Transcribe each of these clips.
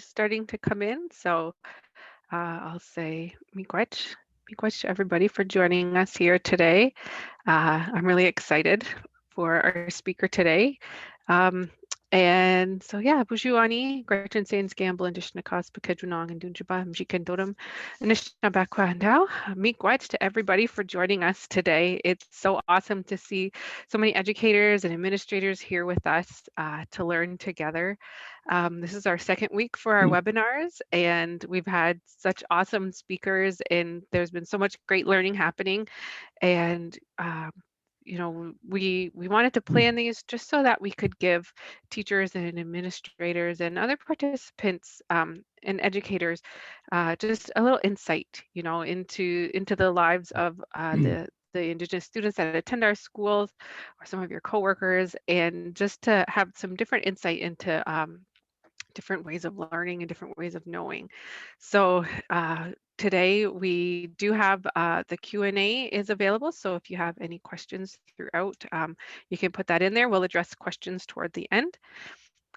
starting to come in. So I'll say miigwech to everybody for joining us here today. I'm really excited for our speaker today. Um, and so yeah, Bujuani, Gretchen Sains Gamble and Dishnakas Pakedunong and Dunjaba Mjikendorum Nishna Bakwandao. Miigwech to everybody for joining us today. It's so awesome to see so many educators and administrators here with us to learn together. This is our second week for our webinars, and we've had such awesome speakers, and there's been so much great learning happening. And we wanted to plan these just so that we could give teachers and administrators and other participants and educators just a little insight, into the lives of the Indigenous students that attend our schools or some of your coworkers, and just to have some different insight into different ways of learning and different ways of knowing. So today we do have the Q&A is available. So if you have any questions throughout, you can put that in there. We'll address questions toward the end.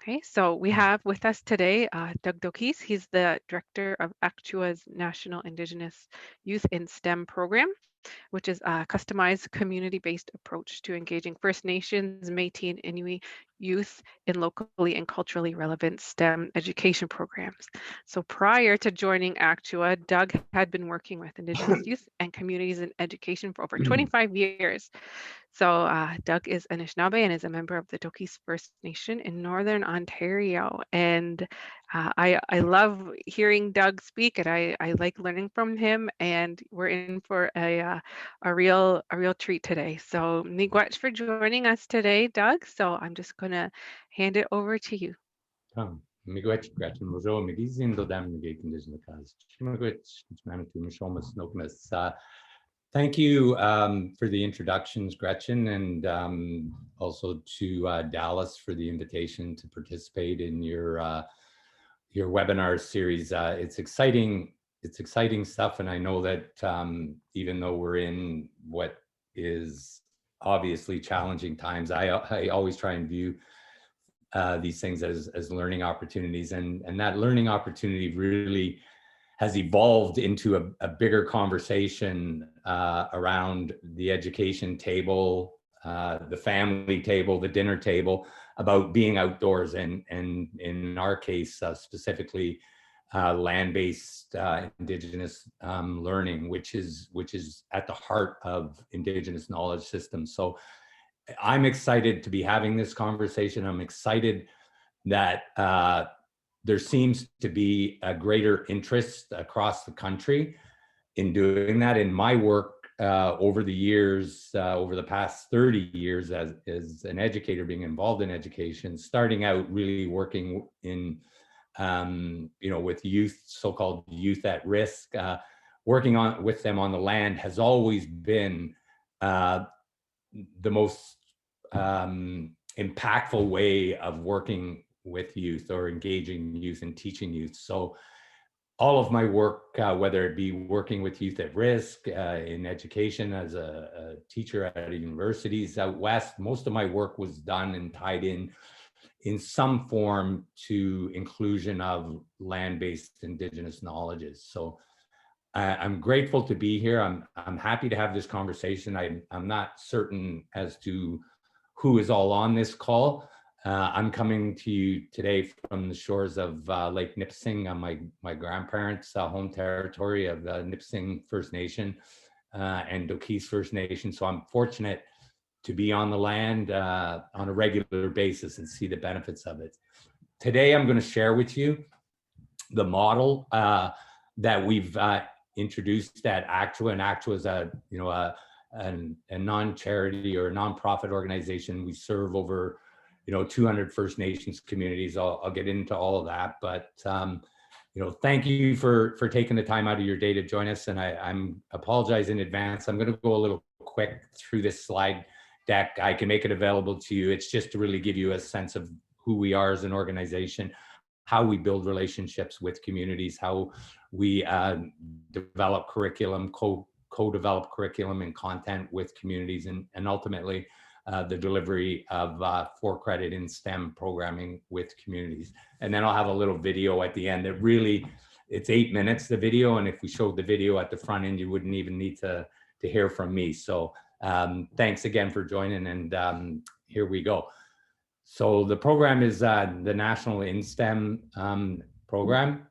Okay, so we have with us today Doug Dokis. He's the director of ACTUA's National Indigenous Youth in STEM program, which is a customized community-based approach to engaging First Nations, Métis, and Inuit youth in locally and culturally relevant STEM education programs. So prior to joining ACTUA, Doug had been working with Indigenous youth and communities in education for over 25 years. So Doug is Anishinaabe and is a member of the Dokis First Nation in Northern Ontario. And I love hearing Doug speak, and I like learning from him. And we're in for a real treat today. So miigwech for joining us today, Doug. So I'm just gonna hand it over to you. Miigwech Gretchen Mojo Medizin do Navigating Education. Miigwech Manitou Mishomas Nokmas. Thank you for the introductions, Gretchen, and also to Dallas for the invitation to participate in your webinar series. It's exciting stuff, and I know that even though we're in what is obviously challenging times, I always try and view these things as learning opportunities, and that learning opportunity really has evolved into a bigger conversation around the education table, the family table, the dinner table, about being outdoors, and in our case specifically land-based Indigenous learning, which is at the heart of Indigenous knowledge systems. So I'm excited to be having this conversation. I'm excited that there seems to be a greater interest across the country in doing that. In my work over the years, over the past 30 years as an educator, being involved in education, starting out really working in, with youth, so-called youth at risk, working with them on the land has always been the most impactful way of working with youth or engaging youth and teaching youth. So all of my work, whether it be working with youth at risk in education as a teacher at universities out west, most of my work was done and tied in some form to inclusion of land-based Indigenous knowledges. So I'm grateful to be here. I'm happy to have this conversation. I'm not certain as to who is all on this call. I'm coming to you today from the shores of Lake Nipissing, my grandparents' home territory of the Nipissing First Nation and Dokis First Nation. So I'm fortunate to be on the land on a regular basis and see the benefits of it. Today, I'm going to share with you the model that we've introduced at ACTUA, and ACTUA is a non-charity or a non-profit organization. We serve over 200 First Nations communities. I'll get into all of that, but thank you for taking the time out of your day to join us. And I'm apologize in advance. I'm going to go a little quick through this slide deck. I can make it available to you. It's just to really give you a sense of who we are as an organization, how we build relationships with communities, how we develop curriculum, co-develop curriculum and content with communities, and ultimately the delivery of 4-credit in STEM programming with communities. And then I'll have a little video at the end that really, it's 8 minutes, the video. And if we showed the video at the front end, you wouldn't even need to hear from me. So thanks again for joining, and here we go. So the program is the National Instem program.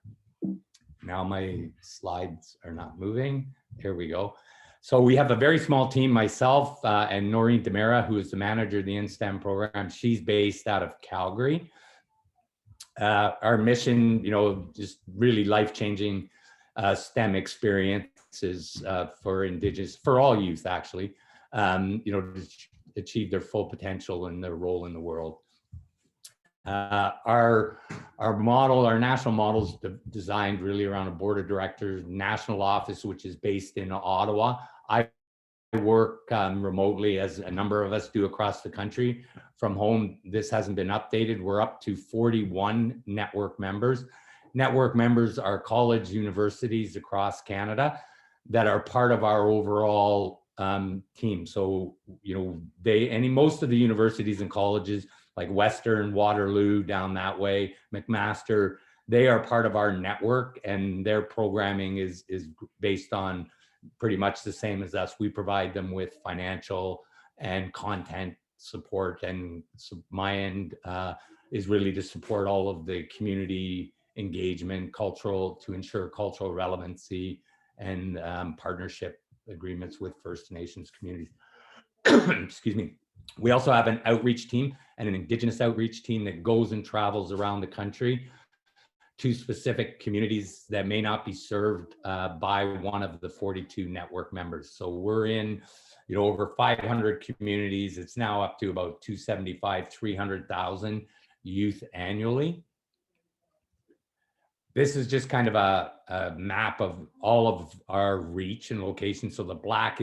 Now my slides are not moving. Here we go. So we have a very small team, myself and Noreen Demera, who is the manager of the Instem program. She's based out of Calgary. Our mission, just really life-changing STEM experiences for all youth, actually, to achieve their full potential and their role in the world. Our national model is designed really around a board of directors, national office, which is based in Ottawa. I work remotely, as a number of us do across the country, from home. This hasn't been updated. We're up to 41 network members. Network members are college universities across Canada that are part of our overall team. So, most of the universities and colleges like Western, Waterloo, down that way, McMaster, they are part of our network, and their programming is based on pretty much the same as us. We provide them with financial and content support, and so my end is really to support all of the community engagement, to ensure cultural relevancy, and partnership agreements with First Nations communities. Excuse me. We also have an outreach team and an Indigenous outreach team that goes and travels around the country to specific communities that may not be served by one of the 42 network members. So we're in, over 500 communities. It's now up to about 275, 300,000 youth annually. This is just kind of a map of all of our reach and location. So the black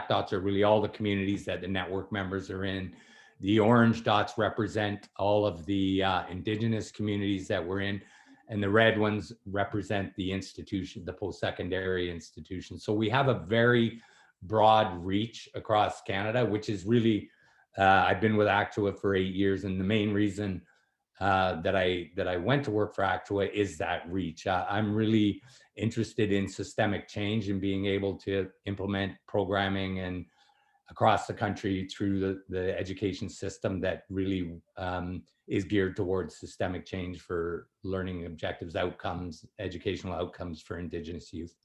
dots are really all the communities that the network members are in. The orange dots represent all of the Indigenous communities that we're in. And the red ones represent the institution, the post-secondary institution. So we have a very broad reach across Canada, which is really, I've been with Actua for 8 years. And the main reason that I went to work for Actua is that reach. I'm really interested in systemic change and being able to implement programming and across the country through the education system that really is geared towards systemic change for learning objectives, outcomes, educational outcomes for Indigenous youth.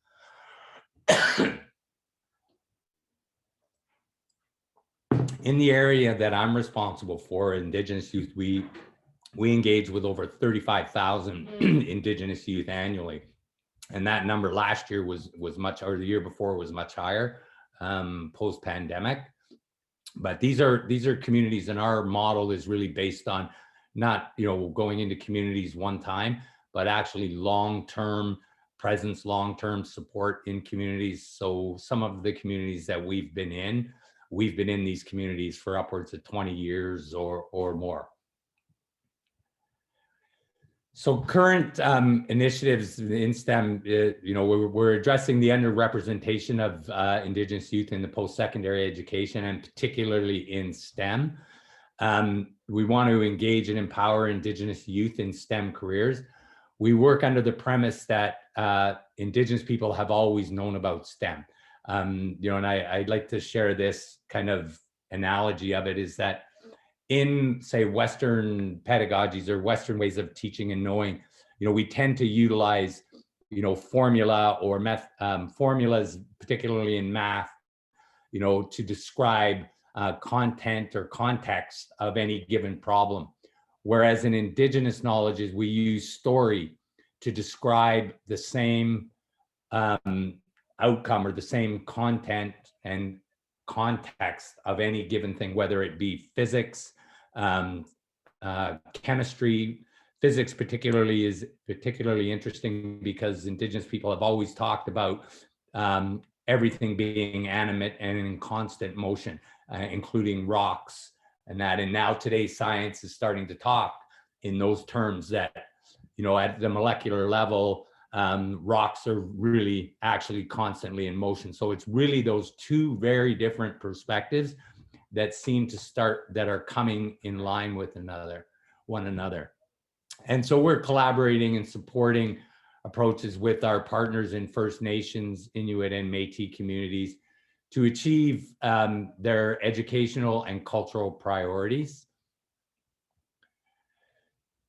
In the area that I'm responsible for, Indigenous youth, we engage with over 35,000 Indigenous youth annually. And that number last year was much, or the year before was much higher, post-pandemic. But these are communities, and our model is really based on not, going into communities one time, but actually long-term presence, long-term support in communities. So some of the communities that we've been in these communities for upwards of 20 years or more. So current initiatives in STEM, we're addressing the underrepresentation of Indigenous youth in the post-secondary education, and particularly in STEM. We want to engage and empower Indigenous youth in STEM careers. We work under the premise that Indigenous people have always known about STEM. And I'd like to share this kind of analogy of it, is that in, say, Western pedagogies or Western ways of teaching and knowing, we tend to utilize, formula or formulas, particularly in math, to describe content or context of any given problem. Whereas in Indigenous knowledges, we use story to describe the same outcome or the same content and context of any given thing, whether it be physics, chemistry. Physics particularly is particularly interesting because Indigenous people have always talked about everything being animate and in constant motion, including rocks and that. And now today's science is starting to talk in those terms that, at the molecular level, rocks are really actually constantly in motion. So it's really those two very different perspectives. that seem to start, that are coming in line with one another. And so we're collaborating and supporting approaches with our partners in First Nations, Inuit, and Métis communities to achieve their educational and cultural priorities.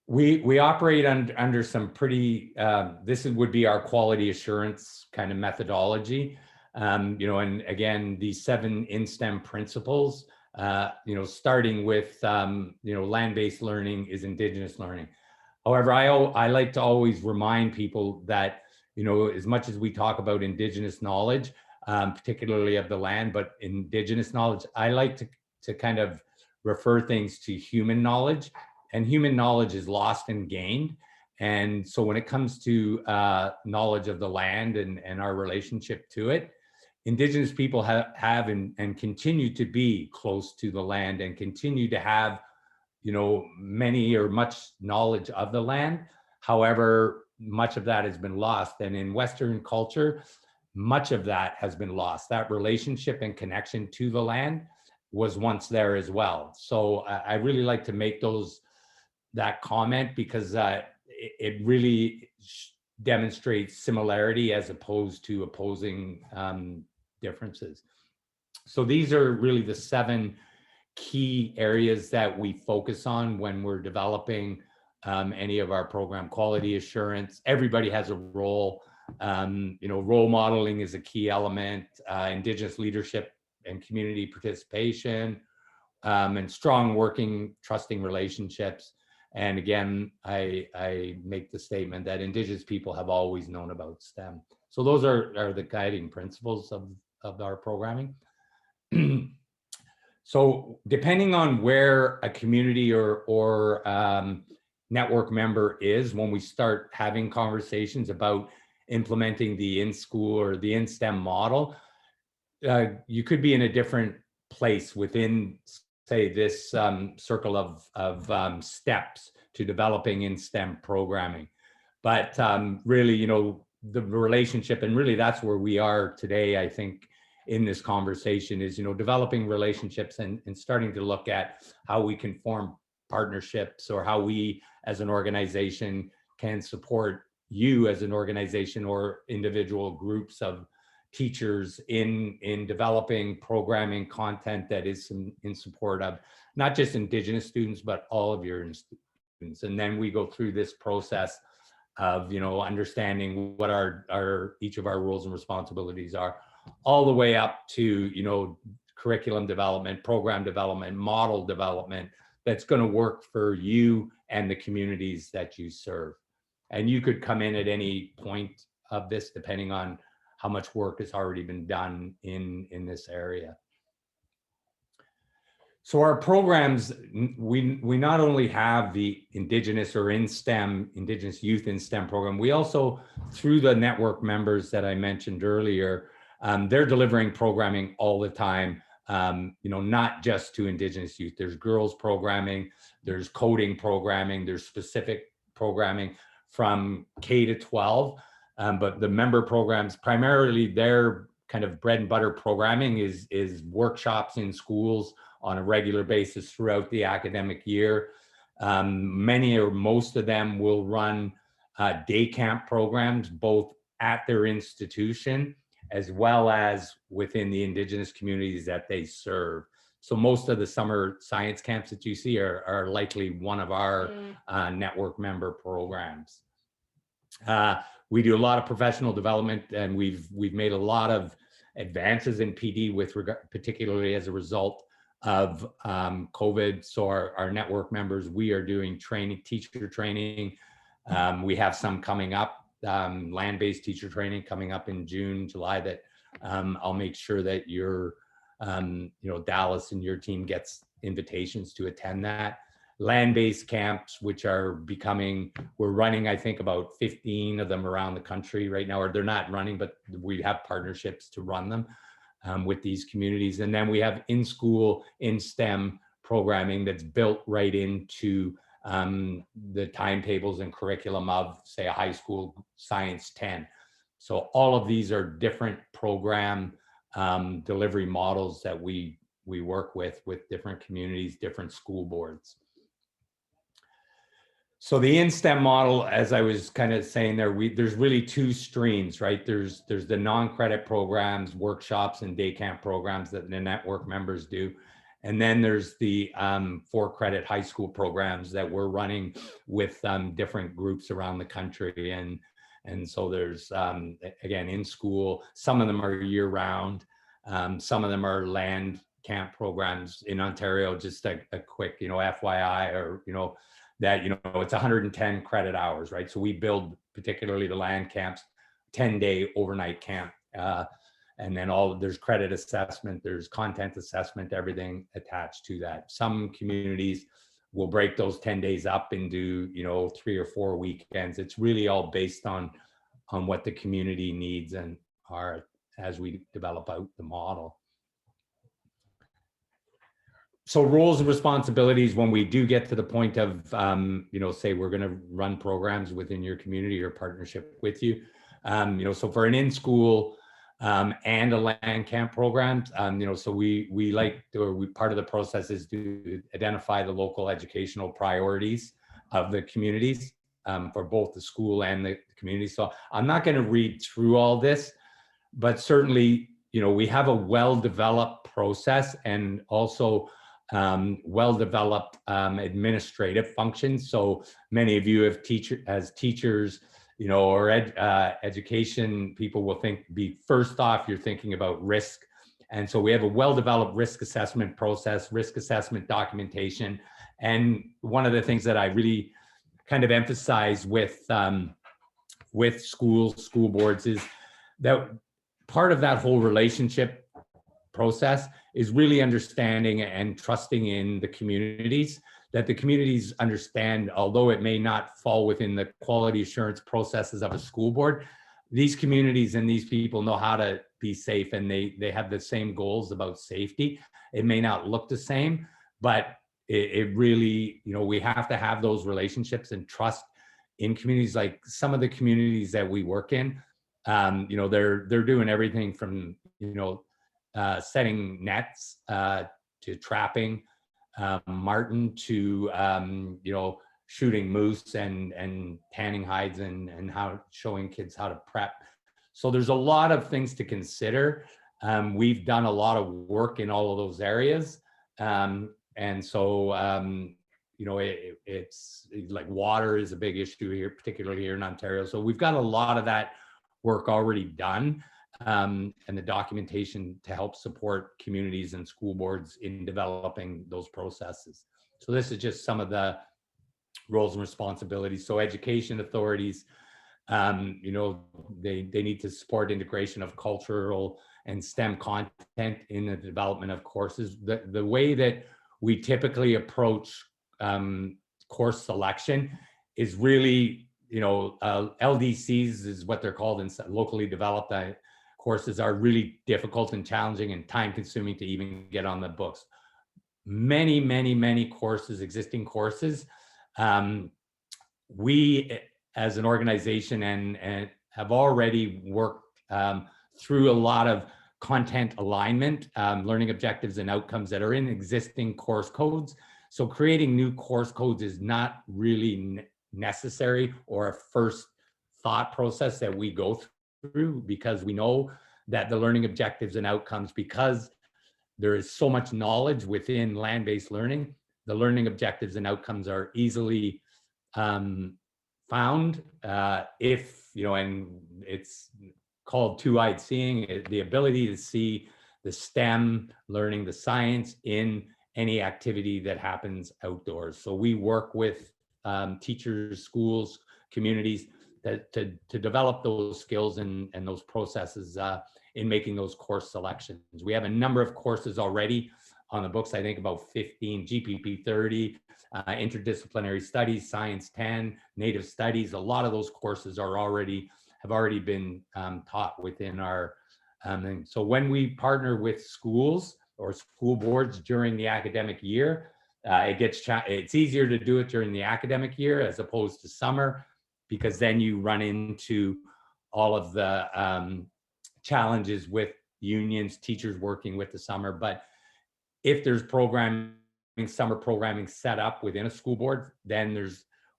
We operate under some pretty, this would be our quality assurance kind of methodology. And again, these 7 Instem principles, starting with, land-based learning is Indigenous learning. However, I like to always remind people that, as much as we talk about Indigenous knowledge, particularly of the land, but Indigenous knowledge, I like to kind of refer things to human knowledge, and human knowledge is lost and gained. And so when it comes to knowledge of the land and our relationship to it, Indigenous people have and continue to be close to the land and continue to have many or much knowledge of the land. However, much of that has been lost. And in Western culture, much of that has been lost. That relationship and connection to the land was once there as well. So I really like to make that comment because it really demonstrates similarity as opposed to opposing differences. So these are really the 7 key areas that we focus on when we're developing any of our program. Quality assurance, everybody has a role. Role modeling is a key element, Indigenous leadership and community participation, and strong working, trusting relationships. And again, I make the statement that Indigenous people have always known about STEM. So those are the guiding principles of our programming. So depending on where a community or network member is, when we start having conversations about implementing the in-school or the Instem model, you could be in a different place within, say, this circle of steps to developing Instem programming. But really, the relationship, and really that's where we are today, I think, in this conversation is, developing relationships and starting to look at how we can form partnerships, or how we as an organization can support you as an organization or individual groups of teachers in developing programming content that is in support of not just Indigenous students, but all of your students. And then we go through this process of, understanding what each of our roles and responsibilities are, all the way up to, curriculum development, program development, model development that's going to work for you and the communities that you serve. And you could come in at any point of this, depending on how much work has already been done in this area. So our programs, we not only have the Indigenous or Instem, Indigenous Youth in STEM program, we also, through the network members that I mentioned earlier, they're delivering programming all the time, not just to Indigenous youth. There's girls programming, there's coding programming, there's specific programming from K to 12. But the member programs, primarily their kind of bread and butter programming is workshops in schools on a regular basis throughout the academic year. Many or most of them will run day camp programs, both at their institution as well as within the Indigenous communities that they serve. So most of the summer science camps that you see are likely one of our network member programs. We do a lot of professional development, and we've made a lot of advances in PD with regard, particularly as a result of COVID. So our network members, we are doing training, teacher training. We have some coming up, land-based teacher training coming up in June, July, that I'll make sure that your, Dallas and your team gets invitations to attend that. Land-based camps, which are becoming, we're running, I think, about 15 of them around the country right now, or they're not running, but we have partnerships to run them with these communities. And then we have in-school, in-STEM programming that's built right into the timetables and curriculum of, say, a high school Science 10. So all of these are different program delivery models that we we work with different communities, different school boards. So the Instem model, as I was kind of saying there, there's really two streams, right? There's the non-credit programs, workshops, and day camp programs that the network members do. And then there's the 4-credit high school programs that we're running with different groups around the country. And so there's, again, in school, some of them are year round. Some of them are land camp programs in Ontario, just a quick, FYI, or, that, it's 110 credit hours, right? So we build particularly the land camps, 10-day overnight camp. And then there's credit assessment, there's content assessment, everything attached to that. Some communities will break those 10 days up into, 3 or 4 weekends. It's really all based on what the community needs and are as we develop out the model. So roles and responsibilities, when we do get to the point of, say we're going to run programs within your community or partnership with you, so for an in-school and a land camp program, so we like, or part of the process is to identify the local educational priorities of the communities for both the school and the community. So I'm not going to read through all this, but certainly, we have a well-developed process and also well-developed administrative functions. So many of you have as teachers, or education people will be first off, you're thinking about risk. And so we have a well-developed risk assessment process, risk assessment documentation. And one of the things that I really kind of emphasize with school boards is that part of that whole relationship process is really understanding and trusting in the communities, that the communities understand, although it may not fall within the quality assurance processes of a school board, these communities and these people know how to be safe, and they have the same goals about safety. It may not look the same, but it really, we have to have those relationships and trust in communities. Like some of the communities that we work in, they're doing everything from, setting nets to trapping marten to, shooting moose and tanning hides and showing kids how to prep. So there's a lot of things to consider. We've done a lot of work in all of those areas. And so, it's like water is a big issue here, particularly here in Ontario. So we've got a lot of that work already done, and the documentation to help support communities and school boards in developing those processes. So this is just some of the roles and responsibilities. So education authorities, they need to support integration of cultural and STEM content in the development of courses. The way that we typically approach course selection is really, LDCs is what they're called, in locally developed courses are really difficult and challenging and time consuming to even get on the books. Many courses, existing courses, we as an organization and have already worked through a lot of content alignment, learning objectives and outcomes that are in existing course codes. So creating new course codes is not really necessary or a first thought process that we go through, because we know that the learning objectives and outcomes, because there is so much knowledge within land-based learning, the learning objectives and outcomes are easily found if, and it's called two-eyed seeing, the ability to see the STEM learning, the science in any activity that happens outdoors. So we work with teachers, schools, communities to develop those skills and those processes in making those course selections. We have a number of courses already on the books, I think about 15, GPP 30, interdisciplinary studies, science 10, native studies. A lot of those courses have already been taught within our, so when we partner with schools or school boards during the academic year, it's easier to do it during the academic year as opposed to summer, because then you run into all of the challenges with unions, teachers working with the summer. But if there's programming, summer programming set up within a school board, then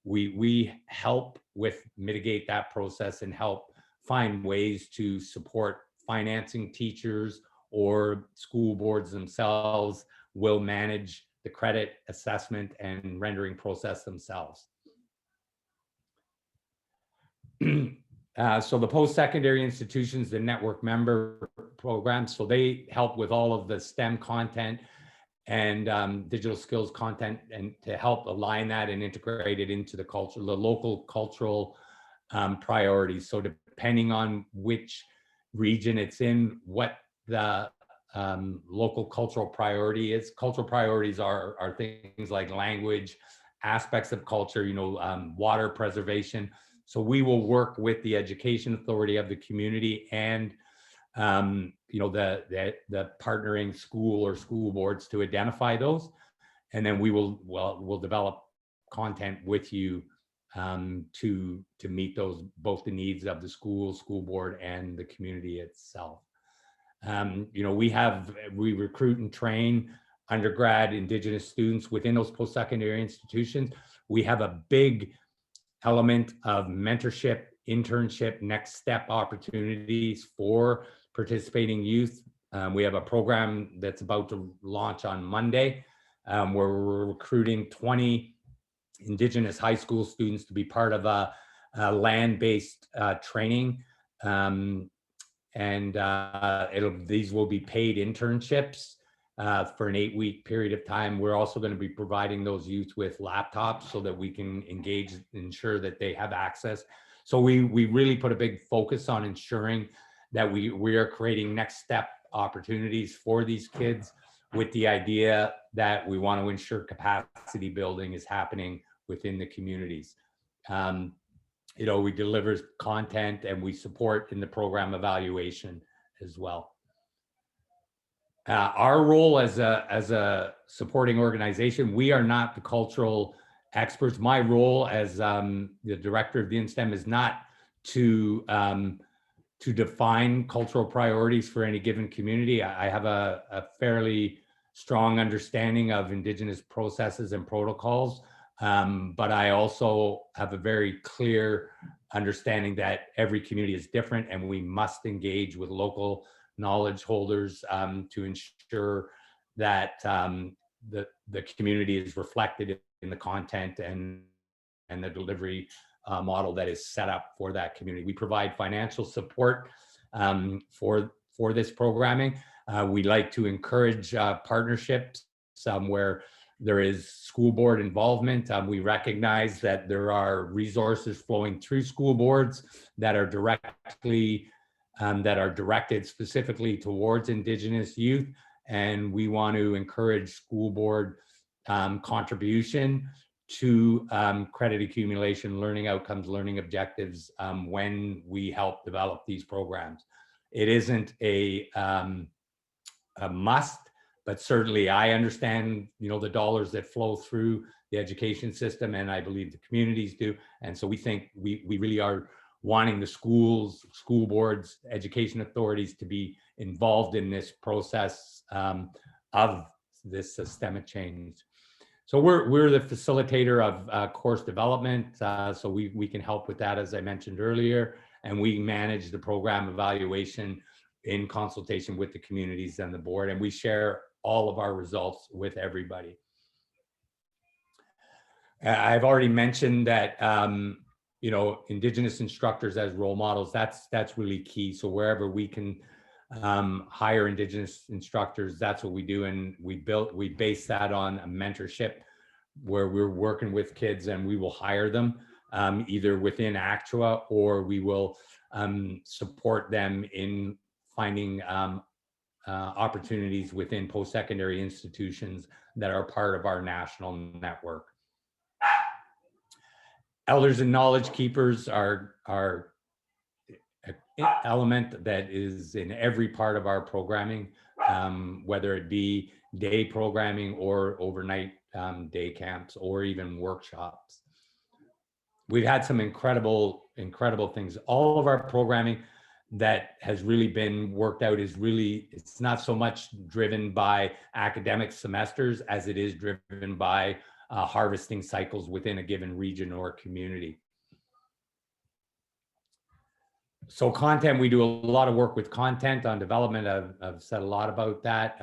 we help with mitigate that process and help find ways to support financing teachers, or school boards themselves will manage the credit assessment and rendering process themselves. So the post-secondary institutions, the network member programs, so they help with all of the STEM content and digital skills content, and to help align that and integrate it into the culture, the local cultural priorities. So depending on which region it's in, what the local cultural priority is. Cultural priorities are things like language, aspects of culture, water preservation. So we will work with the education authority of the community and the partnering school or school boards to identify those, and then we'll develop content with you to meet those, both the needs of the school board and the community itself. We recruit and train undergrad Indigenous students within those post-secondary institutions. We have a big element of mentorship, internship, next step opportunities for participating youth. We have a program that's about to launch on Monday, where we're recruiting 20 Indigenous high school students to be part of a land-based training. These will be paid internships for an 8-week period of time. We're also going to be providing those youth with laptops so that we can engage, ensure that they have access. So we really put a big focus on ensuring that we are creating next step opportunities for these kids, with the idea that we want to ensure capacity building is happening within the communities. We deliver content and we support in the program evaluation as well. Our role as a supporting organization, we are not the cultural experts. My role as the director of the Instem is not to define cultural priorities for any given community. I have a fairly strong understanding of Indigenous processes and protocols, but I also have a very clear understanding that every community is different, and we must engage with local knowledge holders to ensure that the community is reflected in the content and the delivery model that is set up for that community. We provide financial support for this programming. We like to encourage partnerships where there is school board involvement. We recognize that there are resources flowing through school boards that are directed specifically towards Indigenous youth, and we want to encourage school board contribution to credit accumulation, learning outcomes, learning objectives when we help develop these programs. It isn't a must, but certainly I understand, the dollars that flow through the education system, and I believe the communities do. And so we think we really are wanting the schools, school boards, education authorities to be involved in this process of this systemic change. So we're the facilitator of course development, so we can help with that, as I mentioned earlier, and we manage the program evaluation in consultation with the communities and the board, and we share all of our results with everybody. I've already mentioned that Indigenous instructors as role models, that's really key. So wherever we can hire Indigenous instructors, that's what we do. And we base that on a mentorship where we're working with kids and we will hire them either within Actua, or we will support them in finding opportunities within post-secondary institutions that are part of our national network. Elders and knowledge keepers are an element that is in every part of our programming, whether it be day programming or overnight day camps or even workshops. We've had some incredible things. All of our programming, that has really been worked out is really, it's not so much driven by academic semesters as it is driven by harvesting cycles within a given region or community. So content, we do a lot of work with content on development. I've said a lot about that.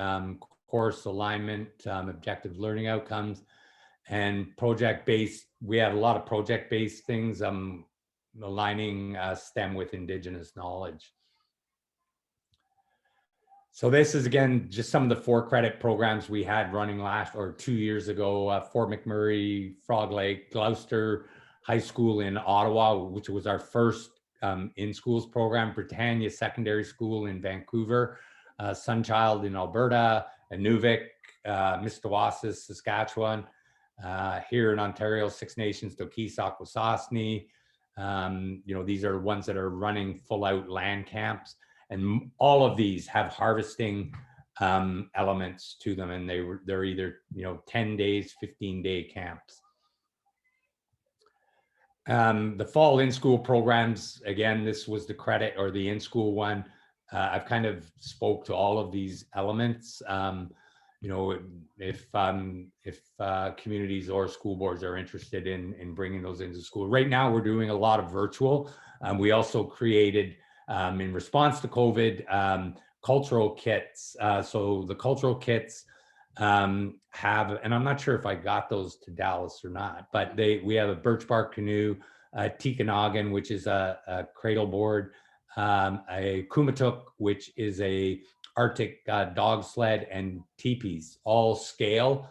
Course alignment, objective learning outcomes, and project-based. We have a lot of project-based things, aligning STEM with Indigenous knowledge. So this is, again, just some of the 4-credit programs we had running last or 2 years ago. Fort McMurray, Frog Lake, Gloucester High School in Ottawa, which was our first in-schools program, Britannia Secondary School in Vancouver, Sunchild in Alberta, Inuvik, Mistawassis, Saskatchewan, here in Ontario, Six Nations, Dokis, Akwesasne. These are ones that are running full-out land camps. And all of these have harvesting elements to them, and they're either 10 days, 15-day camps. The fall in-school programs, again, this was the credit or the in-school one. I've kind of spoke to all of these elements. If communities or school boards are interested in bringing those into school. Right now, we're doing a lot of virtual. We also created, in response to COVID, cultural kits. So the cultural kits have, and I'm not sure if I got those to Dallas or not, but we have a birch bark canoe, a tikanagan, which is a cradle board, a kumatuk, which is a Arctic dog sled, and teepees, all scale.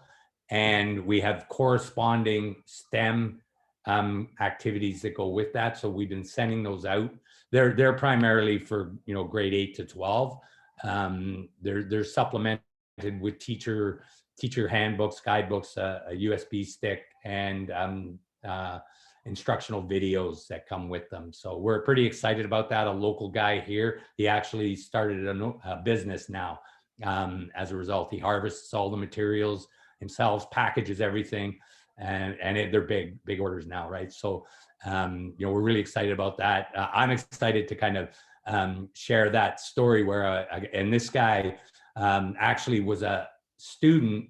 And we have corresponding STEM activities that go with that. So we've been sending those out. They're primarily for grade 8 to 12. They're supplemented with teacher handbooks, guidebooks, a USB stick, and instructional videos that come with them. So we're pretty excited about that. A local guy here, he actually started a business now. As a result, he harvests all the materials himself, packages everything, and they're big orders now, right? So we're really excited about that. I'm excited to kind of share that story where and this guy actually was a student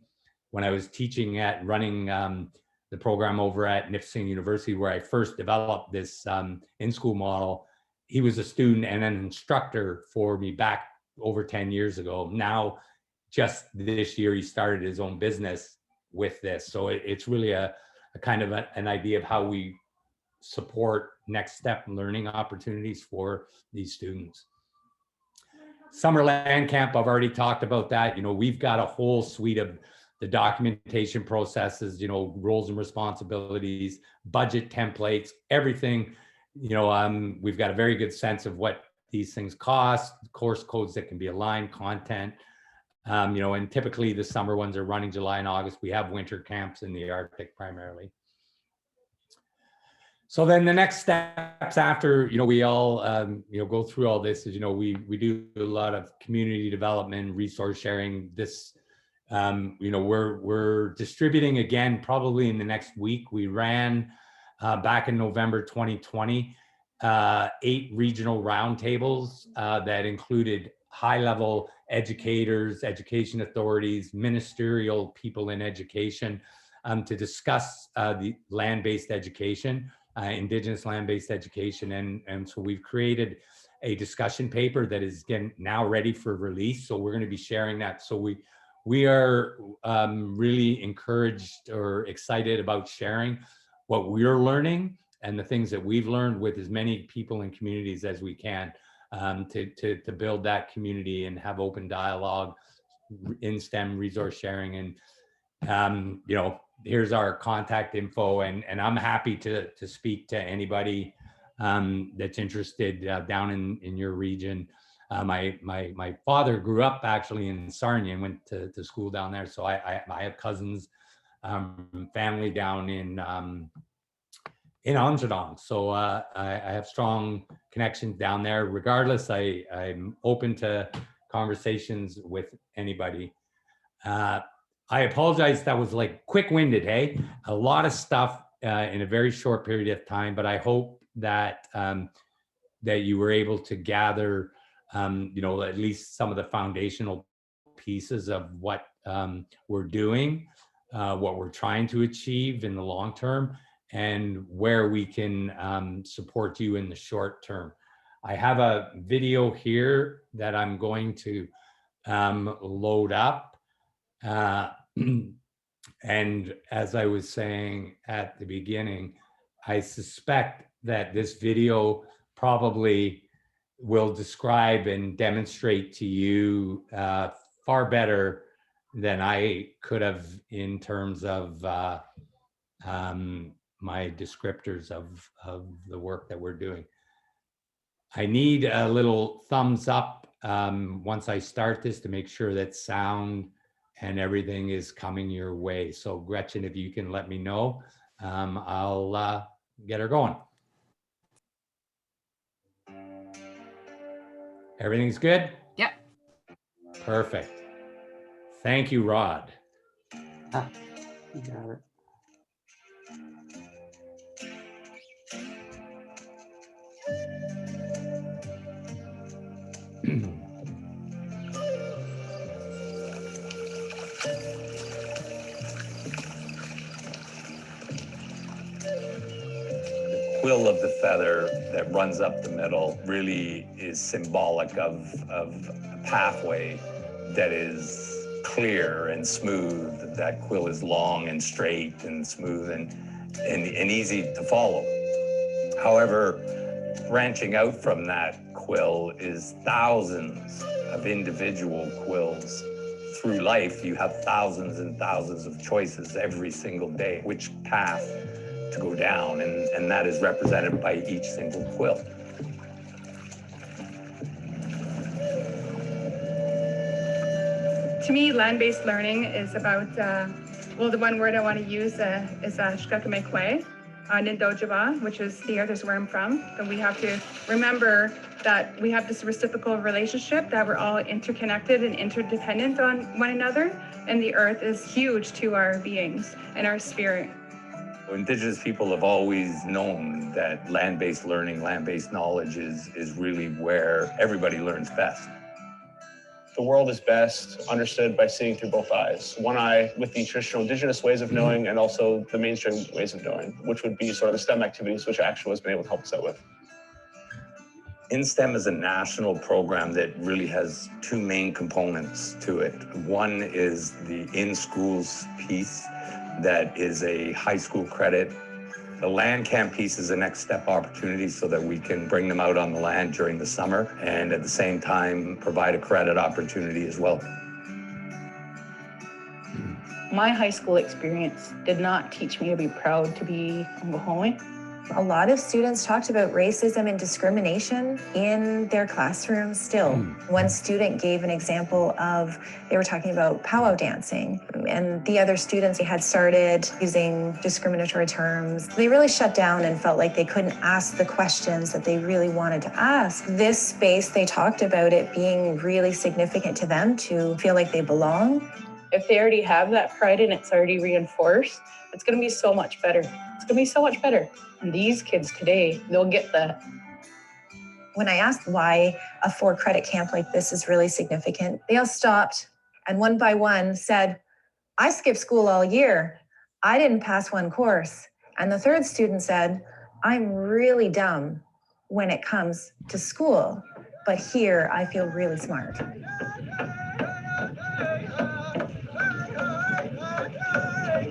when I was teaching at running the program over at Nipissing University, where I first developed this in-school model. He was a student and an instructor for me back over 10 years ago. Now, just this year, he started his own business with this. So it's really a kind of an idea of how we support next step learning opportunities for these students. Summer land camp, I've already talked about that. We've got a whole suite of the documentation processes, roles and responsibilities, budget templates, everything. We've got a very good sense of what these things cost, course codes that can be aligned, content. And typically the summer ones are running July and August. We have winter camps in the Arctic primarily. So then the next steps after, we all, go through all this is, we do a lot of community development, resource sharing. This, we're distributing again, probably in the next week. We ran back in November 2020, 8 regional roundtables that included high-level educators, education authorities, ministerial people in education to discuss the land-based education, Indigenous land-based education. And so we've created a discussion paper that is again now ready for release. So we're going to be sharing that. So we are really encouraged or excited about sharing what we're learning and the things that we've learned with as many people and communities as we can to build that community and have open dialogue, Instem resource sharing. And here's our contact info, and I'm happy to speak to anybody that's interested down in your region. My father grew up actually in Sarnia and went to school down there, so I have cousins, family down in Amsterdam. So I have strong connections down there. Regardless, I'm open to conversations with anybody. I apologize, that was like quick-winded, hey? A lot of stuff in a very short period of time, but I hope that that you were able to gather, you know, at least some of the foundational pieces of what we're doing, what we're trying to achieve in the long term, and where we can support you in the short term. I have a video here that I'm going to load up. And as I was saying at the beginning, I suspect that this video probably will describe and demonstrate to you far better than I could have in terms of my descriptors of the work that we're doing. I need a little thumbs up once I start this to make sure that sound and everything is coming your way. So Gretchen, if you can let me know, I'll get her going. Everything's good? Yep. Perfect. Thank you, Rod. You got it. Quill of the feather that runs up the middle really is symbolic of a pathway that is clear and smooth. That quill is long and straight and smooth and easy to follow. However, branching out from that quill is thousands of individual quills. Through life, you have thousands and thousands of choices every single day, which path to go down, and that is represented by each single quill. To me, land-based learning is about, well, the one word I want to use is shkakamekwe, Nindojava, which is the earth is where I'm from. And we have to remember that we have this reciprocal relationship, that we're all interconnected and interdependent on one another, and the earth is huge to our beings and our spirit. Indigenous people have always known that land-based learning, land-based knowledge is really where everybody learns best. The world is best understood by seeing through both eyes. One eye with the traditional Indigenous ways of knowing and also the mainstream ways of knowing, which would be sort of the STEM activities, which Actual has been able to help us out with. Instem is a national program that really has two main components to it. One is the in-schools piece that is a high school credit. The land camp piece is a next step opportunity so that we can bring them out on the land during the summer and at the same time provide a credit opportunity as well. My high school experience did not teach me to be proud to be Ngahome. A lot of students talked about racism and discrimination in their classrooms still. One student gave an example of, they were talking about powwow dancing, and the other students, they had started using discriminatory terms. They really shut down and felt like they couldn't ask the questions that they really wanted to ask. This space, they talked about it being really significant to them to feel like they belong. If they already have that pride and it's already reinforced, it's going to be so much better. It's going to be so much better. And these kids today, they'll get that. When I asked why a 4-credit camp like this is really significant, they all stopped and one by one said, I skipped school all year. I didn't pass one course. And the third student said, I'm really dumb when it comes to school, but here I feel really smart.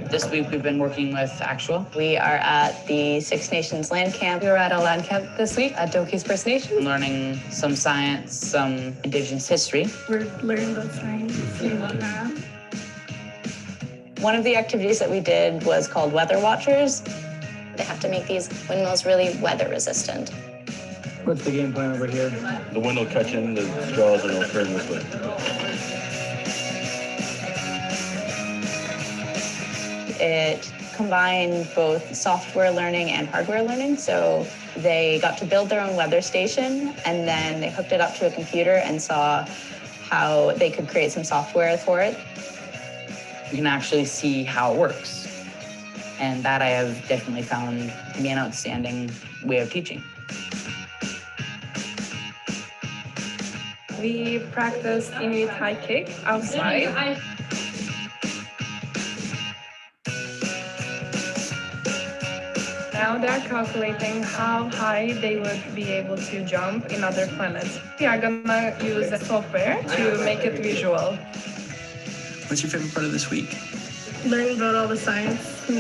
This week we've been working with Actual. We are at the Six Nations land camp. We were at a land camp this week at Dokis First Nation. Learning some science, some Indigenous history. We're learning about science and math. One of the activities that we did was called Weather Watchers. They have to make these windmills really weather resistant. What's the game plan over here? The wind will catch in the straws and it'll turn this way. It combined both software learning and hardware learning. So they got to build their own weather station, and then they hooked it up to a computer and saw how they could create some software for it. You can actually see how it works. And that I have definitely found to be an outstanding way of teaching. We practiced Inuit high kick outside. Now they're calculating how high they would be able to jump in other planets. We are gonna use the software to make it visual. What's your favorite part of this week? Learning about all the science and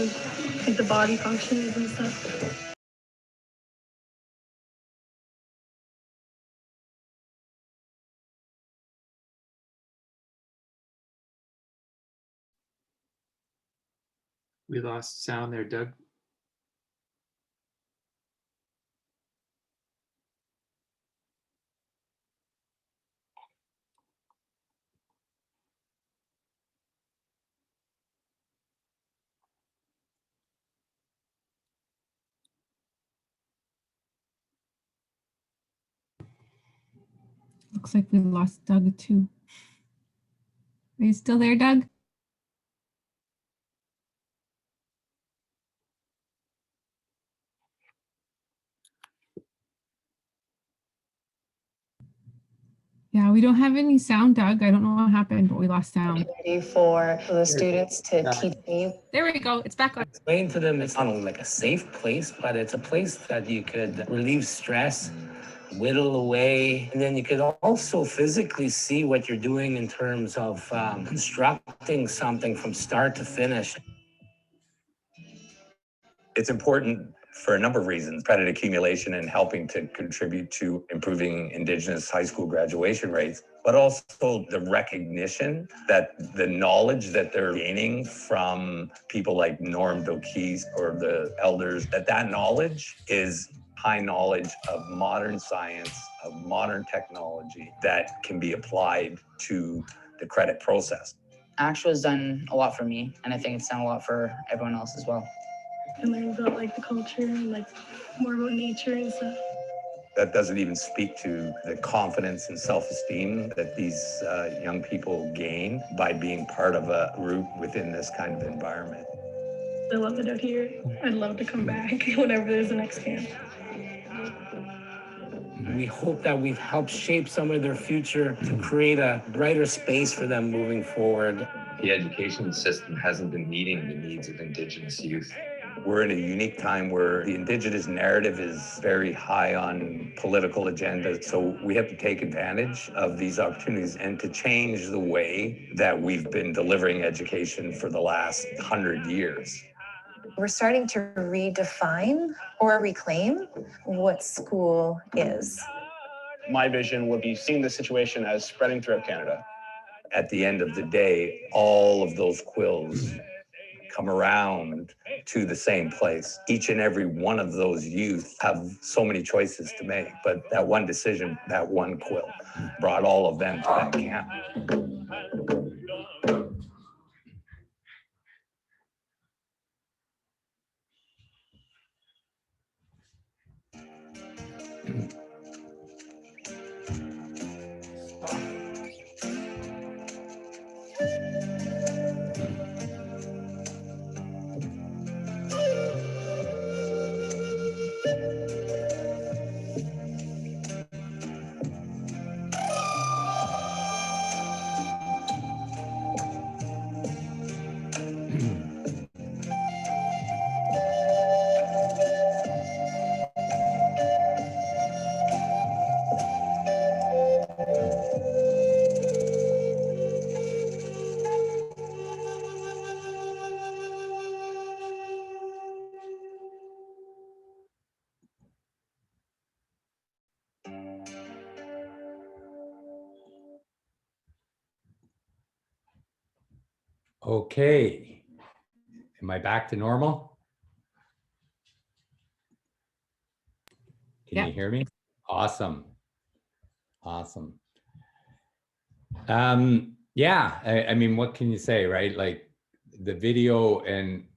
like the body functions and stuff. We lost sound there, Doug. Looks like we lost Doug too. Are you still there, Doug? Yeah, we don't have any sound, Doug. I don't know what happened, but we lost sound. For the students to teach me. There we go. It's back on. Explain to them it's not only like a safe place, but it's a place that you could relieve stress, whittle away, and then you could also physically see what you're doing in terms of constructing something from start to finish. It's important for a number of reasons. Credit accumulation and helping to contribute to improving Indigenous high school graduation rates, but also the recognition that the knowledge that they're gaining from people like Norm Dokis or the elders, that knowledge is high knowledge of modern science, of modern technology that can be applied to the credit process. Actual has done a lot for me, and I think it's done a lot for everyone else as well. And learn about like the culture and like more about nature and stuff. That doesn't even speak to the confidence and self-esteem that these young people gain by being part of a group within this kind of environment. I love it out here. I'd love to come back whenever there's the next camp. We hope that we've helped shape some of their future to create a brighter space for them moving forward. The education system hasn't been meeting the needs of Indigenous youth. We're in a unique time where the Indigenous narrative is very high on political agenda. So we have to take advantage of these opportunities and to change the way that we've been delivering education for the last 100 years. We're starting to redefine or reclaim what school is. My vision would be seeing the situation as spreading throughout Canada. At the end of the day, all of those quills come around to the same place. Each and every one of those youth have so many choices to make, but that one decision, that one quill, brought all of them to that camp. Okay, am I back to normal? Can you hear me? Awesome. Awesome. Yeah, I mean, what can you say, right? Like the video and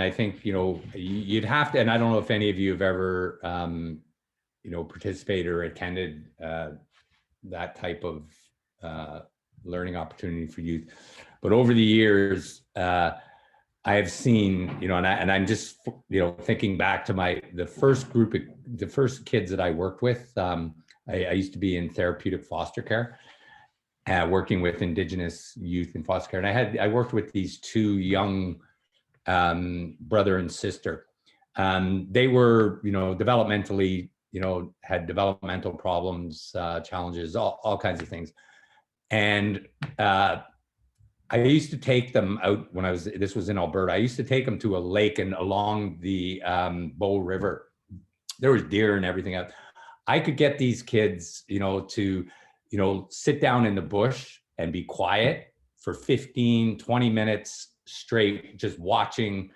I think, you know, you'd have to, and I don't know if any of you have ever, you know, participated or attended that type of learning opportunity for youth. But over the years, I have seen, you know, and I'm just, you know, thinking back to the first kids that I worked with I used to be in therapeutic foster care, working with Indigenous youth in foster care. And I worked with these two young brother and sister. They were, developmentally, had developmental problems, challenges, all kinds of things. And I used to take them out when this was in Alberta. I used to take them to a lake and along the Bow River. There was deer and everything else. I could get these kids, to, sit down in the bush and be quiet for 15, 20 minutes straight, just watching,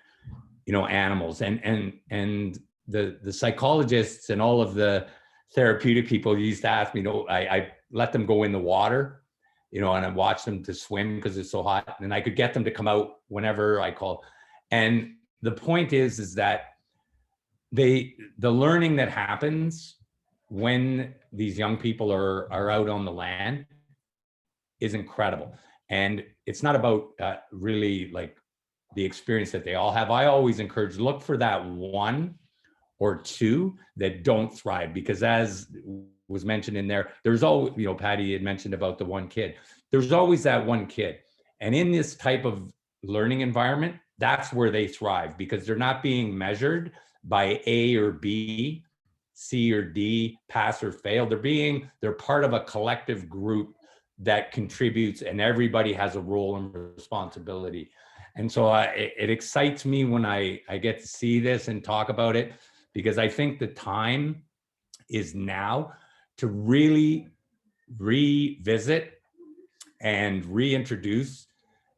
animals. And the psychologists and all of the therapeutic people used to ask me, I let them go in the water, and I watch them to swim because it's so hot. And I could get them to come out whenever I call. And the point is that the learning that happens when these young people are out on the land is incredible. And it's not about really like the experience that they all have. I always encourage, look for that one or two that don't thrive, because as was mentioned in there, there's always, Patty had mentioned about the one kid. There's always that one kid. And in this type of learning environment, that's where they thrive, because they're not being measured by A or B, C or D, pass or fail. They're part of a collective group that contributes, and everybody has a role and responsibility. And so it excites me when I get to see this and talk about it, because I think the time is now to really revisit and reintroduce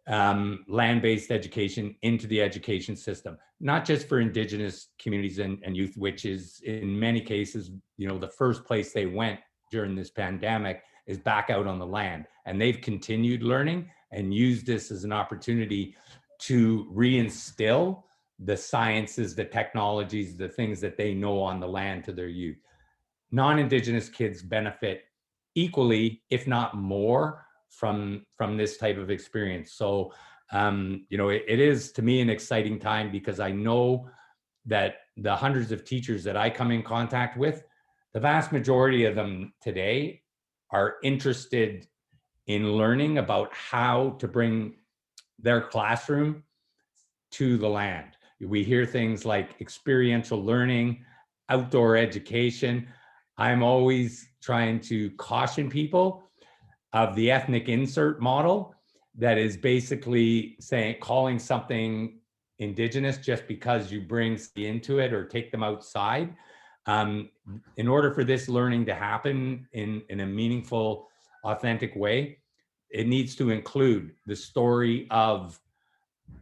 land-based education into the education system, not just for Indigenous communities and youth, which is in many cases, the first place they went during this pandemic is back out on the land. And they've continued learning and used this as an opportunity to reinstill the sciences, the technologies, the things that they know on the land to their youth. Non-Indigenous kids benefit equally, if not more, from this type of experience. So, it is to me an exciting time, because I know that the hundreds of teachers that I come in contact with, the vast majority of them today are interested in learning about how to bring their classroom to the land. We hear things like experiential learning, outdoor education. I'm always trying to caution people of the ethnic insert model that is basically calling something Indigenous just because you bring into it or take them outside. In order for this learning to happen in a meaningful, authentic way, it needs to include the story of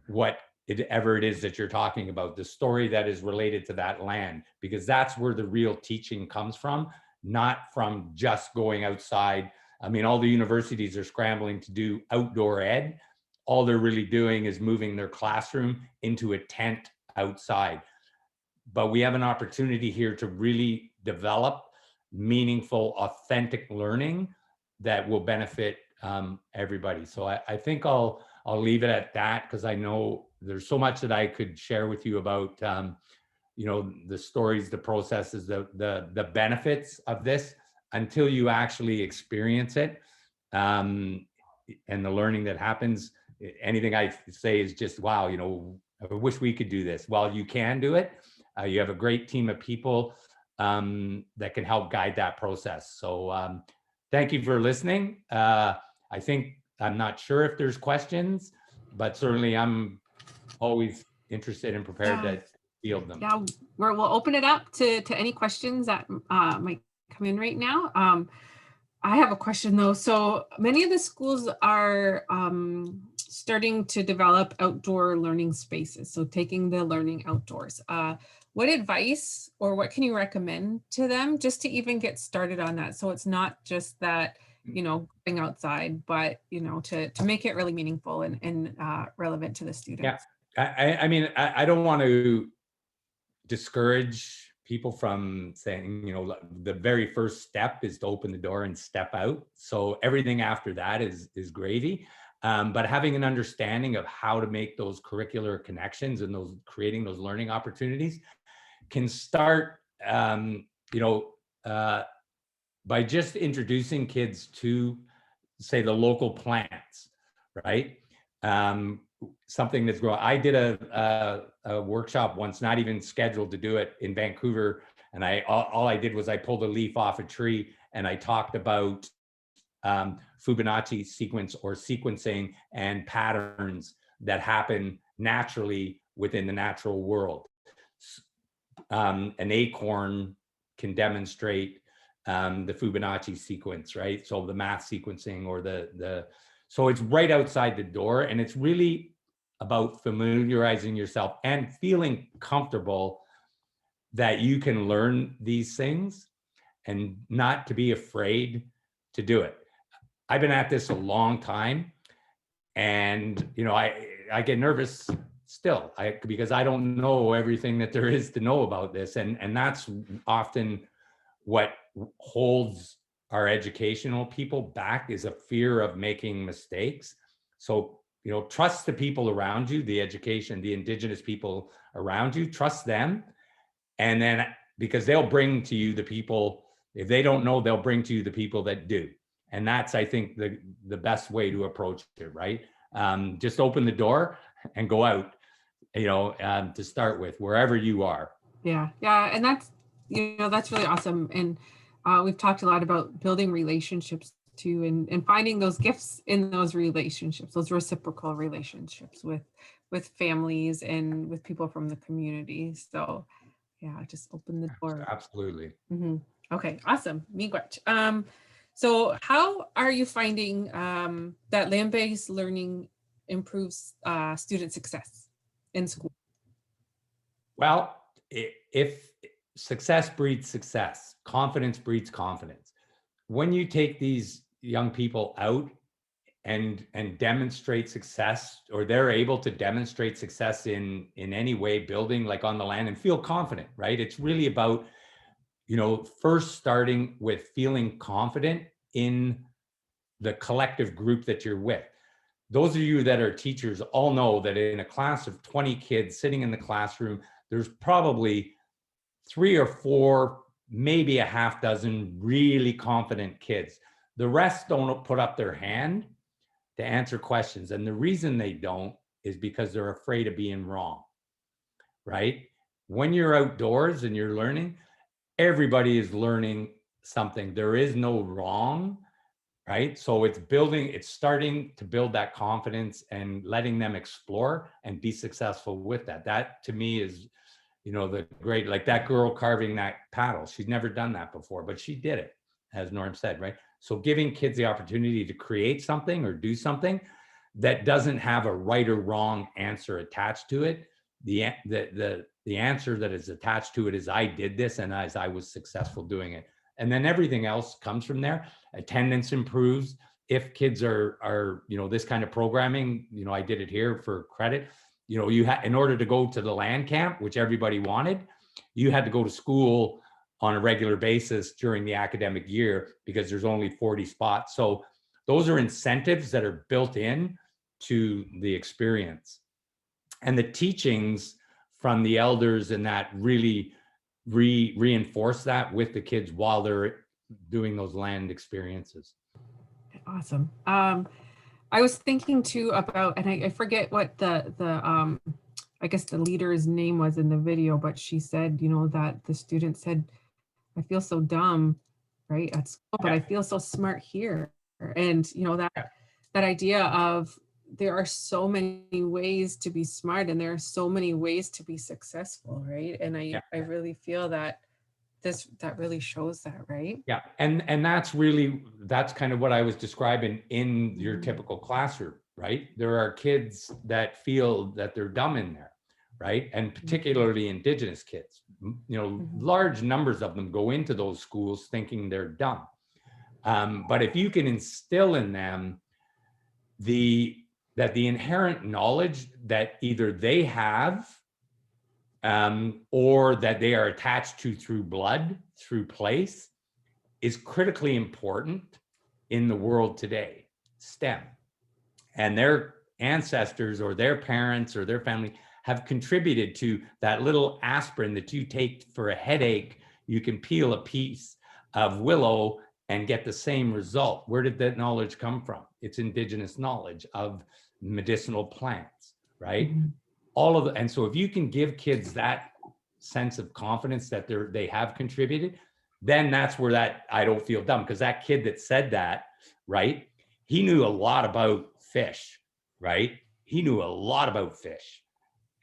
whatever it is that you're talking about, the story that is related to that land, because that's where the real teaching comes from, not from just going outside. I mean, all the universities are scrambling to do outdoor ed. All they're really doing is moving their classroom into a tent outside. But we have an opportunity here to really develop meaningful, authentic learning that will benefit everybody. So I think I'll leave it at that, because I know there's so much that I could share with you about the stories, the processes, the benefits of this, until you actually experience it, and the learning that happens. Anything I say is just, wow, I wish we could do this. Well, you can do it. You have a great team of people that can help guide that process. So thank you for listening. I'm not sure if there's questions, but certainly I'm always interested and prepared to field them. Yeah, we'll open it up to any questions that might come in right now. I have a question though. So many of the schools are starting to develop outdoor learning spaces. So taking the learning outdoors. What advice or what can you recommend to them just to even get started on that? So it's not just that, going outside, but, to make it really meaningful and relevant to the students. Yeah, I mean, I don't want to discourage people from saying, the very first step is to open the door and step out. So everything after that is gravy. But having an understanding of how to make those curricular connections and creating those learning opportunities can start, by just introducing kids to, say, the local plants, right? Something that's growing. I did a workshop once, not even scheduled to do it, in Vancouver, and all I did was I pulled a leaf off a tree and I talked about Fibonacci sequence or sequencing and patterns that happen naturally within the natural world. An acorn can demonstrate the Fibonacci sequence, right? So the math sequencing or so it's right outside the door, and it's really about familiarizing yourself and feeling comfortable that you can learn these things and not to be afraid to do it. I've been at this a long time, and I get nervous still because I don't know everything that there is to know about this, and that's often what holds our educational people back, is a fear of making mistakes. So trust the people around you, the Indigenous people around you, trust them, and then because they'll bring to you the people, if they don't know, they'll bring to you the people that do. And that's, I think, the best way to approach it, right? Just open the door and go out, to start with, wherever you are. Yeah, and that's that's really awesome. And we've talked a lot about building relationships too, and finding those gifts in those relationships, those reciprocal relationships with families and with people from the community. So yeah, just open the door. Absolutely. Mm-hmm. Okay, awesome. Miigwech. So how are you finding that land-based learning improves student success in school? Well, if success breeds success, confidence breeds confidence. When you take these young people out and demonstrate success, or they're able to demonstrate success in any way, building like on the land, and feel confident, right? It's really about, first starting with feeling confident in the collective group that you're with. Those of you that are teachers all know that in a class of 20 kids sitting in the classroom, there's probably 3 or 4, maybe a half dozen really confident kids. The rest don't put up their hand to answer questions. And the reason they don't is because they're afraid of being wrong, right? When you're outdoors and you're learning, everybody is learning something. There is no wrong, right? So it's starting to build that confidence and letting them explore and be successful with that. That to me is, the great, like that girl carving that paddle. She'd never done that before, but she did it, as Norm said, right? So giving kids the opportunity to create something or do something that doesn't have a right or wrong answer attached to it. The answer that is attached to it is, I did this and as I was successful doing it. And then everything else comes from there. Attendance improves. If kids are this kind of programming, I did it here for credit. You had, in order to go to the land camp, which everybody wanted, you had to go to school on a regular basis during the academic year because there's only 40 spots. So those are incentives that are built in to the experience. And the teachings from the elders and that really reinforce that with the kids while they're doing those land experiences. Awesome. I was thinking too about, and I forget what the I guess the leader's name was in the video, but she said, that the student said, I feel so dumb, right, at school, but I feel so smart here. And that idea of there are so many ways to be smart and there are so many ways to be successful, right? And I really feel that that really shows that, right? Yeah, and that's kind of what I was describing in your typical classroom, right? There are kids that feel that they're dumb in there, right? And particularly Indigenous kids, large numbers of them go into those schools thinking they're dumb. But if you can instill in them that the inherent knowledge that either they have or that they are attached to through blood, through place, is critically important in the world today, STEM. And their ancestors or their parents or their family have contributed to that little aspirin that you take for a headache. You can peel a piece of willow and get the same result. Where did that knowledge come from? It's indigenous knowledge of medicinal plants, right? All of the, and so if you can give kids that sense of confidence that they have contributed, then that's where that I don't feel dumb, because that kid that said that, right, he knew a lot about fish, right? He knew a lot about fish,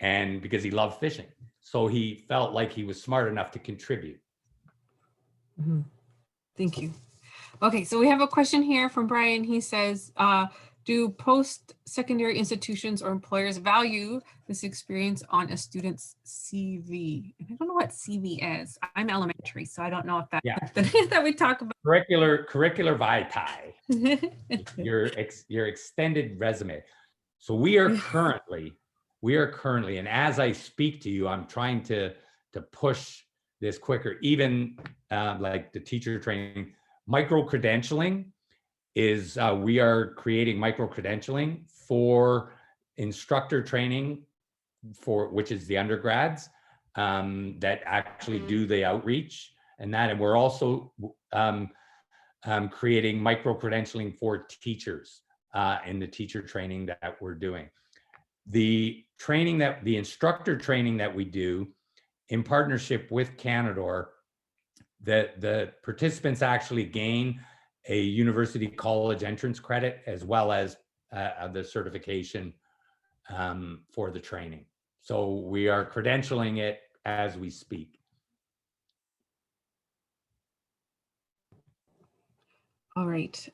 and because he loved fishing. So he felt like he was smart enough to contribute. Thank you. Okay, so we have a question here from Brian. He says, do post-secondary institutions or employers value this experience on a student's CV? And I don't know what CV is. I'm elementary, so I don't know if that's that we talk about. Curricular vitae, your extended resume. So we are currently, and as I speak to you, I'm trying to push this quicker, even like the teacher training. Micro-credentialing is, we are creating micro-credentialing for instructor training, which is the undergrads that actually do the outreach and that. And we're also creating micro-credentialing for teachers in the teacher training that we're doing. The instructor training that we do in partnership with Canadore, the participants actually gain a university college entrance credit as well as the certification for the training. So we are credentialing it as we speak. All right.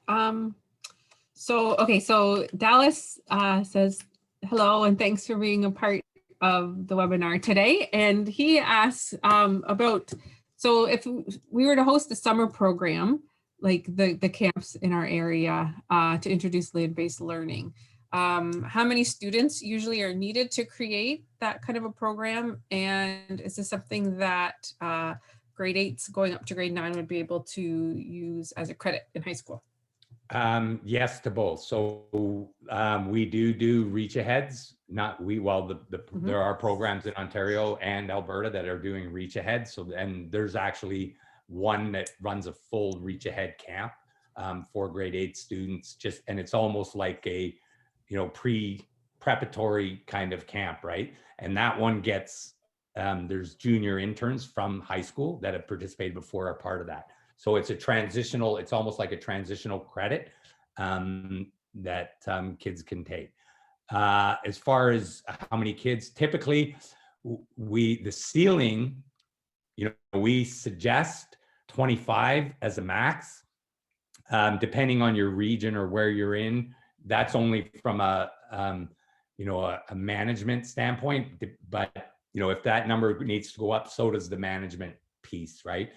So Dallas says hello and thanks for being a part of the webinar today. And he asks about, so if we were to host a summer program, like the camps in our area to introduce land-based learning, how many students usually are needed to create that kind of a program? And is this something that grade 8s going up to grade 9 would be able to use as a credit in high school? Yes to both. So we do reach aheads. There are programs in Ontario and Alberta that are doing reach ahead. So, and there's actually one that runs a full reach ahead camp for grade 8 students, and it's almost like a, preparatory kind of camp, right? And that one gets, there's junior interns from high school that have participated before are part of that. So it's it's almost like a transitional credit that kids can take. As far as how many kids, typically the ceiling, we suggest 25 as a max, depending on your region or where you're in. That's only from a management standpoint, but if that number needs to go up, so does the management piece, right?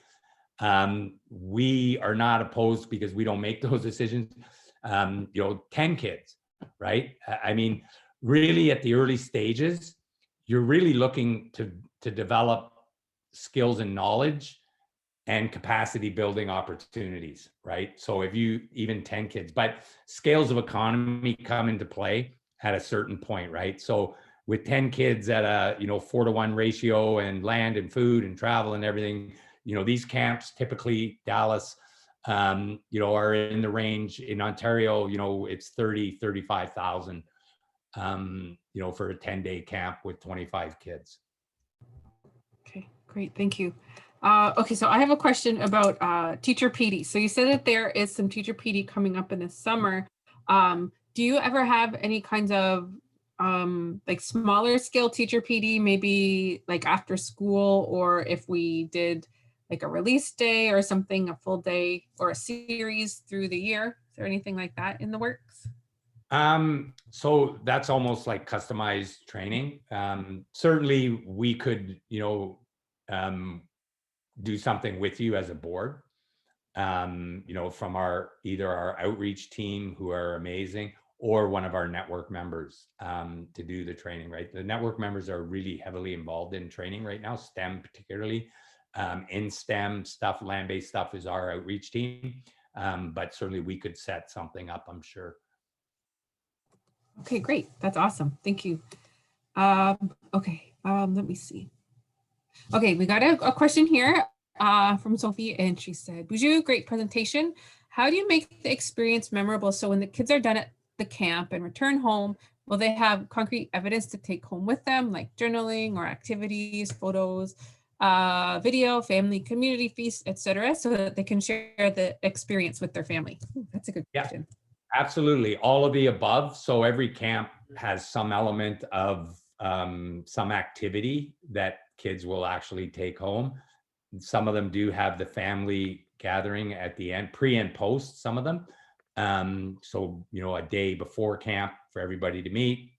We are not opposed because we don't make those decisions. 10 kids, right? I mean, really at the early stages, you're really looking to develop skills and knowledge and capacity building opportunities, right? So if you, even 10 kids, but scales of economy come into play at a certain point, right? So with 10 kids at a, 4-to-1 ratio and land and food and travel and everything, these camps typically, Dallas, are in the range. In Ontario, it's 30, 35,000, for a 10-day camp with 25 kids. Okay, great, thank you. Okay, so I have a question about teacher PD. So you said that there is some teacher PD coming up in the summer. Do you ever have any kinds of like smaller scale teacher PD, maybe like after school, or if we did like a release day or something, a full day or a series through the year? Is there anything like that in the works? So that's almost like customized training. Certainly we could, do something with you as a board, from either our outreach team, who are amazing, or one of our network members to do the training, right? The network members are really heavily involved in training right now, STEM particularly. Instem stuff, land-based stuff is our outreach team, but certainly we could set something up, I'm sure. Okay, great. That's awesome. Thank you. Okay, let me see. Okay, we got a question here from Sophie, and she said, Bonjour, great presentation. How do you make the experience memorable so when the kids are done at the camp and return home, will they have concrete evidence to take home with them, like journaling or activities, photos, video, family, community feasts, etc., so that they can share the experience with their family? Ooh, that's a good question. Absolutely, all of the above. So every camp has some element of some activity that kids will actually take home. Some of them do have the family gathering at the end, pre and post, some of them. So, you know, a day before camp for everybody to meet,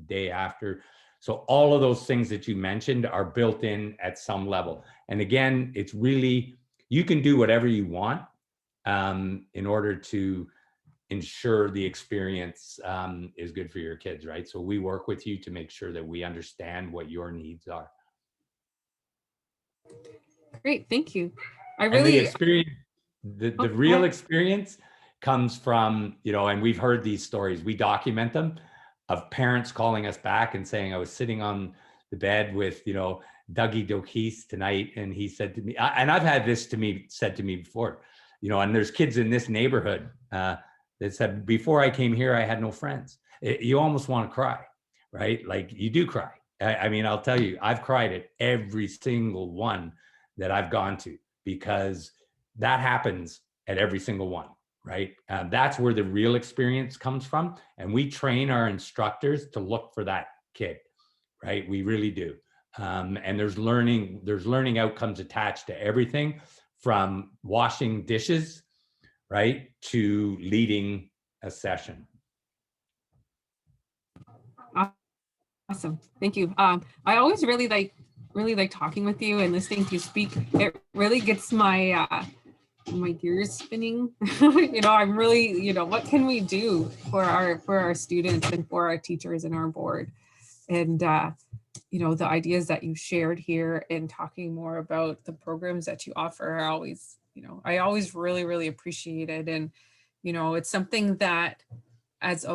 day after. So all of those things that you mentioned are built in at some level. And again, it's really, you can do whatever you want in order to ensure the experience is good for your kids, right? So we work with you to make sure that we understand what your needs are. Great, thank you. I And really the experience, the real experience comes from, you know, and we've heard these stories, we document them, of parents calling us back and saying, I was sitting on the bed with, you know, Dokis tonight, and he said to me, and I've had this said to me before, you know, and there's kids in this neighborhood that said, before I came here, I had no friends. You almost want to cry, right? Like you do cry. I mean, I'll tell you, I've cried at every single one that I've gone to, because that happens at every single one, right? That's where the real experience comes from. And we train our instructors to look for that kid, right? We really do. And there's learning outcomes attached to everything from washing dishes, right, to leading a session. Awesome, thank you. I always really like talking with you and listening to you speak. It really gets my my gears spinning. You know, I'm really, you know, what can we do for our students and for our teachers and our board? And you know, the ideas that you shared here and talking more about the programs that you offer are always, you know, I always really appreciate it. And you know, it's something that as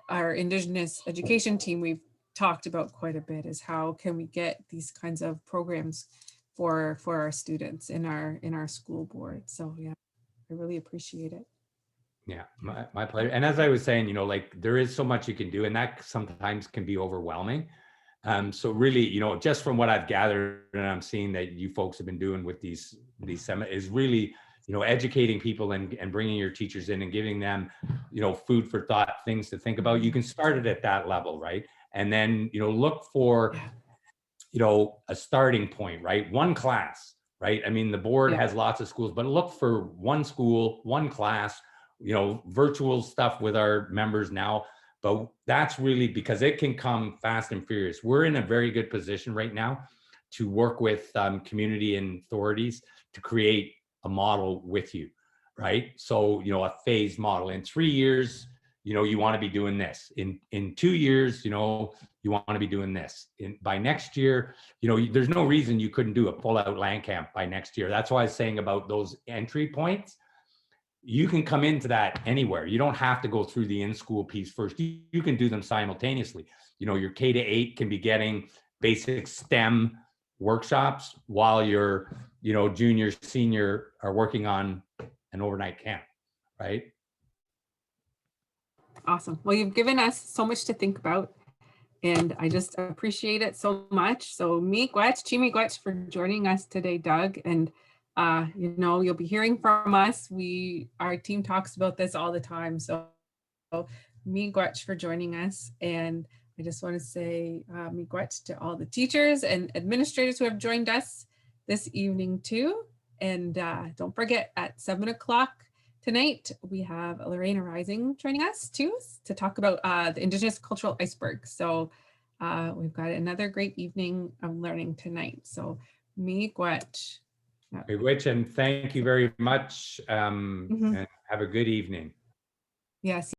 our Indigenous education team, we've talked about quite a bit, is how can we get these kinds of programs for our students in our school board. So yeah, I really appreciate it. Yeah, my pleasure. And as I was saying, you know, like there is so much you can do, and that sometimes can be overwhelming. So really, you know, just from what I've gathered and I'm seeing that you folks have been doing with these seminars is really, you know, educating people and bringing your teachers in and giving them, you know, food for thought, things to think about. You can start it at that level, right? And then, you know, look for, you know, a starting point, right? One class, right? I mean, the board has lots of schools, but look for one school, one class, you know, virtual stuff with our members now. But that's really because it can come fast and furious. We're in a very good position right now to work with community and authorities to create a model with you, right? So, you know, a phased model. In 3 years, you know, you want to be doing this. In 2 years, you know, you want to be doing this. By next year, you know, there's no reason you couldn't do a full-out land camp by next year. That's why I was saying about those entry points. You can come into that anywhere. You don't have to go through the in-school piece first. You can do them simultaneously. You know, your K-8 can be getting basic STEM workshops while your, you know, junior, senior are working on an overnight camp, right? Awesome. Well, you've given us so much to think about, and I just appreciate it so much. So miigwech for joining us today, Doug. And you know, you'll be hearing from us. Our team talks about this all the time. So miigwech for joining us. And I just want to say miigwech to all the teachers and administrators who have joined us this evening too. And don't forget, at 7 o'clock tonight, we have Lorena Rising joining us too to talk about the Indigenous cultural iceberg. So we've got another great evening of learning tonight. So miigwech. Miigwech, and thank you very much, and have a good evening. Yes.